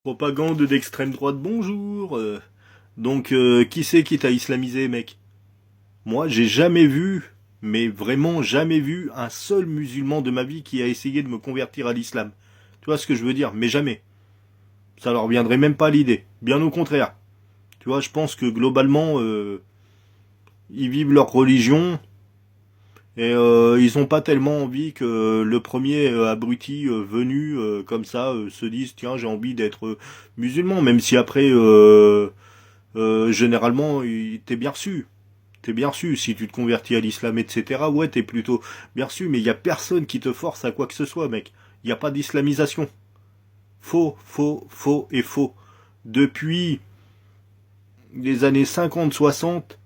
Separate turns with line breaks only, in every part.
Propagande d'extrême droite, bonjour. Qui c'est qui t'a islamisé, mec? Moi, j'ai jamais vu, mais vraiment jamais vu, un seul musulman de ma vie qui a essayé de me convertir à l'islam. Tu vois ce que je veux dire? Mais jamais. Ça leur viendrait même pas à l'idée. Bien au contraire. Tu vois, je pense que globalement, ils vivent leur religion et ils ont pas tellement envie que le premier abruti venu comme ça se dise tiens j'ai envie d'être musulman, même si après généralement, t'es bien reçu. T'es bien reçu. Si tu te convertis à l'islam, etc., ouais, t'es plutôt bien reçu. Mais il y a personne qui te force à quoi que ce soit, mec. Il n'y a pas d'islamisation. Faux, faux, faux et faux. Depuis les années 50-60,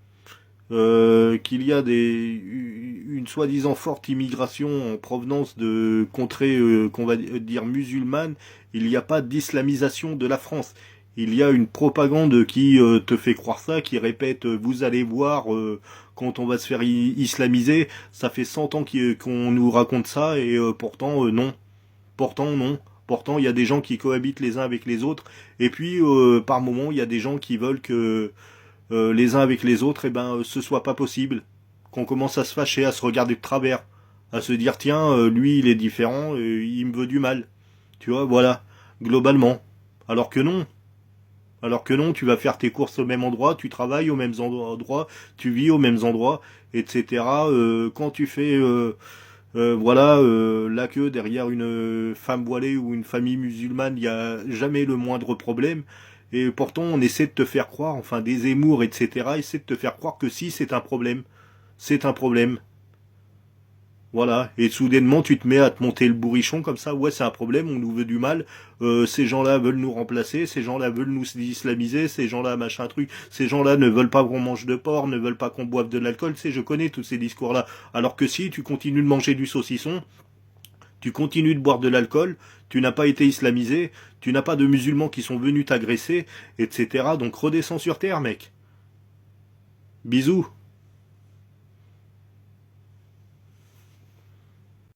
qu'il y a une soi-disant forte immigration en provenance de contrées qu'on va dire musulmanes, il n'y a pas d'islamisation de la France. Il y a une propagande qui te fait croire ça, qui répète vous allez voir quand on va se faire islamiser, ça fait 100 ans qu'on nous raconte ça et pourtant non. Pourtant non. Pourtant il y a des gens qui cohabitent les uns avec les autres et puis par moment il y a des gens qui veulent que les uns avec les autres, ce soit pas possible. Qu'on commence à se fâcher, à se regarder de travers, à se dire tiens, lui il est différent, il me veut du mal. Tu vois, voilà, globalement. Alors que non. Alors que non, tu vas faire tes courses au même endroit, tu travailles aux mêmes endroits, tu vis aux mêmes endroits, etc. Quand tu fais la queue derrière une femme voilée ou une famille musulmane, il n'y a jamais le moindre problème. Et pourtant, on essaie de te faire croire, enfin des Zemmour, etc., essaie de te faire croire que si c'est un problème, c'est un problème. Voilà. Et soudainement, tu te mets à te monter le bourrichon comme ça. Ouais, c'est un problème, on nous veut du mal. Ces gens-là veulent nous remplacer, ces gens-là veulent nous islamiser, ces gens-là machin truc. Ces gens-là ne veulent pas qu'on mange de porc, ne veulent pas qu'on boive de l'alcool. Tu sais, je connais tous ces discours-là. Alors que si tu continues de manger du saucisson, tu continues de boire de l'alcool, tu n'as pas été islamisé, tu n'as pas de musulmans qui sont venus t'agresser, etc. Donc redescends sur terre, mec. Bisous.